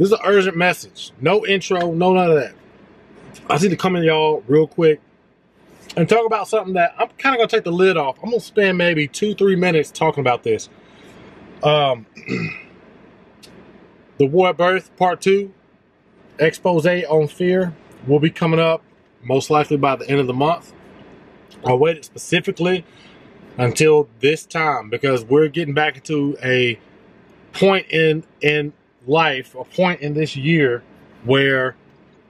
This is an urgent message. No intro, no none of that. I just need to come in y'all real quick and talk about something that I'm kind of going to take the lid off. I'm going to spend maybe 2-3 minutes talking about this. The War at Birth Part 2 expose on fear will be coming up most likely by the end of the month. I waited specifically until this time because we're getting back into a point in life, a point in this year where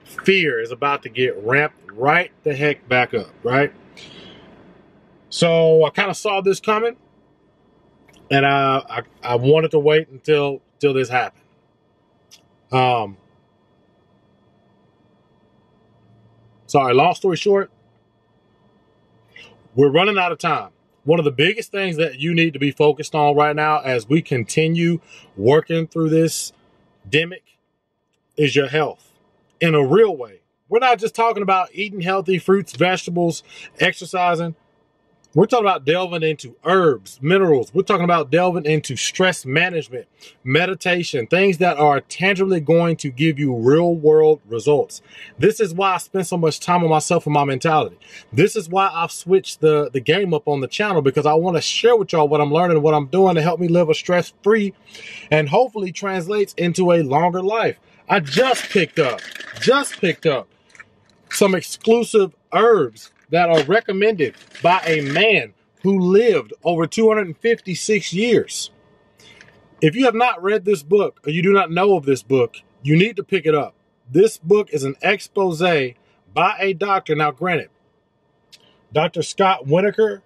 fear is about to get ramped right the heck back up, right? So I kind of saw this coming, and I wanted to wait until this happened. Sorry, long story short, we're running out of time. One of the biggest things that you need to be focused on right now as we continue working through this demic is your health in a real way. We're not just talking about eating healthy fruits, vegetables, exercising. We're talking about delving into herbs, minerals. We're talking about delving into stress management, meditation, things that are tangibly going to give you real world results. This is why I spend so much time on myself and my mentality. This is why I've switched the game up on the channel, because I want to share with y'all what I'm learning and what I'm doing to help me live a stress-free and hopefully translates into a longer life. I just picked up some exclusive herbs that are recommended by a man who lived over 256 years. If you have not read this book, or you do not know of this book, you need to pick it up. This book is an expose by a doctor. Now, granted, Dr. Scott Whitaker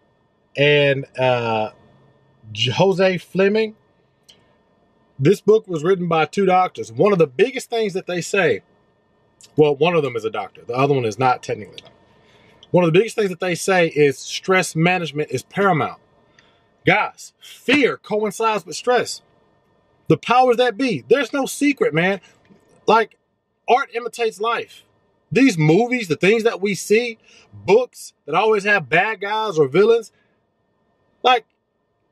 and Jose Fleming. This book was written by two doctors. One of the biggest things that they say, well, one of them is a doctor. The other one is not technically. One of the biggest things that they say is stress management is paramount. Guys, fear coincides with stress. The powers that be. There's no secret, man. Like, art imitates life. These movies, the things that we see, books that always have bad guys or villains, like,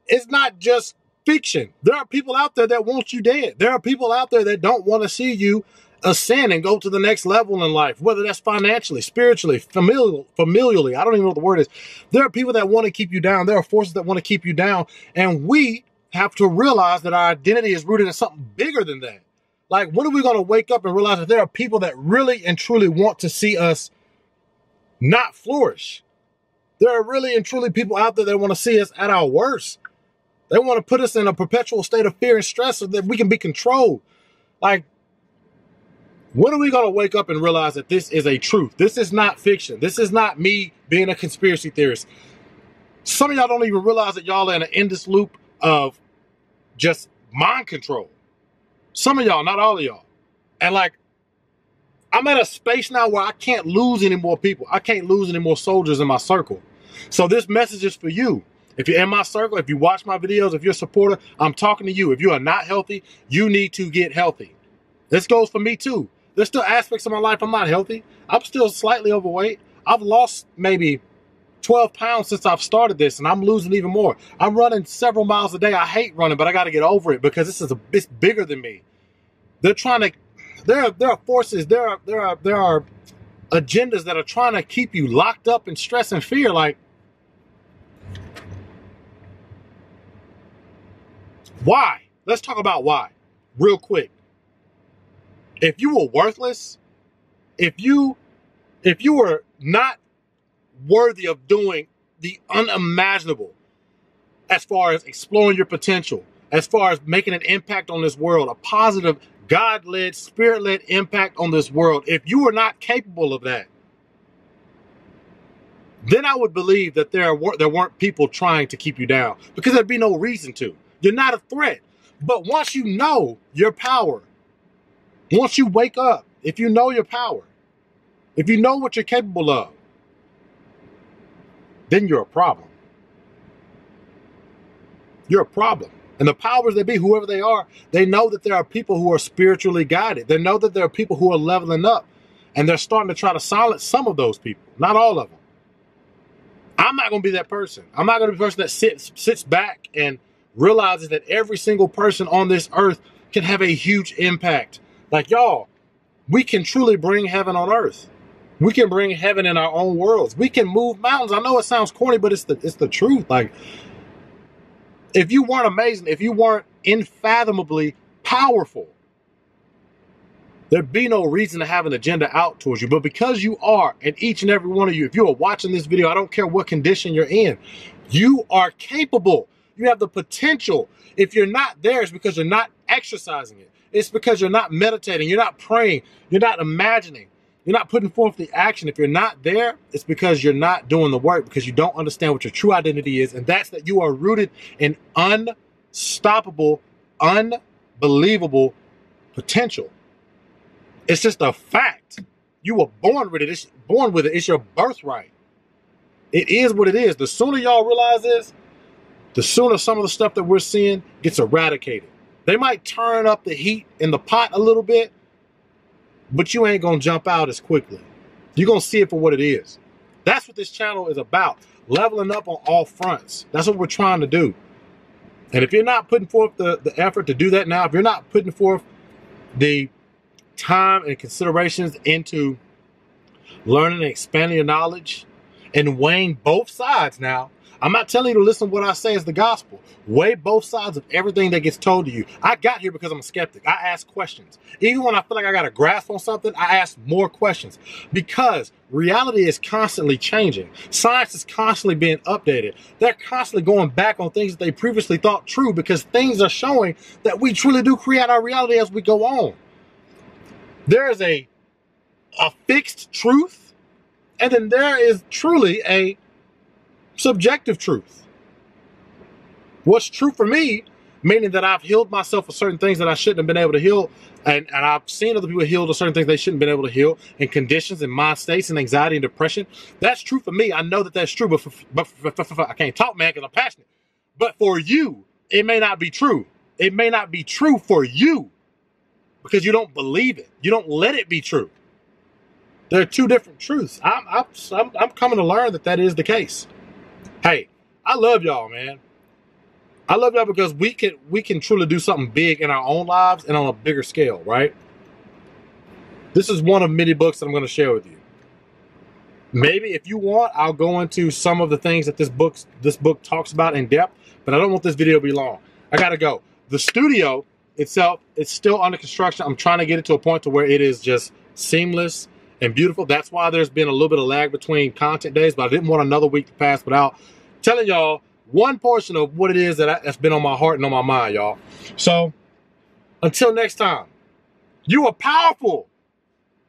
it's not just fiction. There are people out there that want you dead. There are people out there that don't want to see you ascend and go to the next level in life, whether that's financially, spiritually, familially. I don't even know what the word is. There are people that want to keep you down. There are forces that want to keep you down. And we have to realize that our identity is rooted in something bigger than that. Like, when are we going to wake up and realize that there are people that really and truly want to see us not flourish? There are really and truly people out there that want to see us at our worst. They want to put us in a perpetual state of fear and stress so that we can be controlled. Like, when are we going to wake up and realize that this is a truth? This is not fiction. This is not me being a conspiracy theorist. Some of y'all don't even realize that y'all are in an endless loop of just mind control. Some of y'all, not all of y'all. And like, I'm at a space now where I can't lose any more people. I can't lose any more soldiers in my circle. So this message is for you. If you're in my circle, if you watch my videos, if you're a supporter, I'm talking to you. If you are not healthy, you need to get healthy. This goes for me too. There's still aspects of my life I'm not healthy. I'm still slightly overweight. I've lost maybe 12 pounds since I've started this, and I'm losing even more. I'm running several miles a day. I hate running, but I got to get over it because this is it's bigger than me. They're trying to, there are forces, there are agendas that are trying to keep you locked up in stress and fear. Like, why? Let's talk about why real quick. If you were worthless, if you were not worthy of doing the unimaginable as far as exploring your potential, as far as making an impact on this world, a positive, God-led, spirit-led impact on this world, if you were not capable of that, then I would believe that there weren't people trying to keep you down, because there'd be no reason to. You're not a threat. But once you know your power, once you wake up, if you know your power, if you know what you're capable of, then you're a problem. You're a problem. And the powers that be, whoever they are, they know that there are people who are spiritually guided. They know that there are people who are leveling up. And they're starting to try to silence some of those people, not all of them. I'm not going to be that person. I'm not going to be the person that sits back and realizes that every single person on this earth can have a huge impact. Like, y'all, we can truly bring heaven on earth. We can bring heaven in our own worlds. We can move mountains. I know it sounds corny, but it's the truth. Like, if you weren't amazing, if you weren't unfathomably powerful, there'd be no reason to have an agenda out towards you. But because you are, and each and every one of you, if you are watching this video, I don't care what condition you're in, you are capable. You have the potential. If you're not there, it's because you're not exercising it. It's because you're not meditating. You're not praying. You're not imagining. You're not putting forth the action. If you're not there, it's because you're not doing the work, because you don't understand what your true identity is. And that's that you are rooted in unstoppable, unbelievable potential. It's just a fact. You were born with it. It's born with it. It's your birthright. It is what it is. The sooner y'all realize this, the sooner some of the stuff that we're seeing gets eradicated. They might turn up the heat in the pot a little bit, but you ain't gonna jump out as quickly. You're gonna see it for what it is. That's what this channel is about. Leveling up on all fronts. That's what we're trying to do. And if you're not putting forth the effort to do that now, if you're not putting forth the time and considerations into learning and expanding your knowledge and weighing both sides now, I'm not telling you to listen to what I say as the gospel. Weigh both sides of everything that gets told to you. I got here because I'm a skeptic. I ask questions. Even when I feel like I got a grasp on something, I ask more questions. Because reality is constantly changing. Science is constantly being updated. They're constantly going back on things that they previously thought true, because things are showing that we truly do create our reality as we go on. There is a fixed truth, and then there is truly a subjective truth. What's true for me, meaning that I've healed myself of certain things that I shouldn't have been able to heal, and I've seen other people healed of certain things they shouldn't have been able to heal, and conditions and mind states and anxiety and depression. That's true for me. I know that that's true, but I can't talk, man, because I'm passionate. But for you, it may not be true. It may not be true for you because you don't believe it. You don't let it be true. There are two different truths. I'm coming to learn that is the case. Hey, I love y'all, man. I love y'all because we can truly do something big in our own lives and on a bigger scale, right? This is one of many books that I'm going to share with you. Maybe if you want, I'll go into some of the things that this book talks about in depth, but I don't want this video to be long. I got to go. The studio itself, it's still under construction. I'm trying to get it to a point to where it is just seamless and beautiful. That's why there's been a little bit of lag between content days, but I didn't want another week to pass without telling y'all one portion of what it is that's been on my heart and on my mind, y'all. So until next time, you are powerful.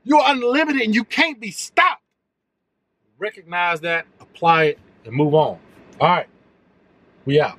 You're unlimited and you can't be stopped. Recognize that, apply it, and move on. All right, we out.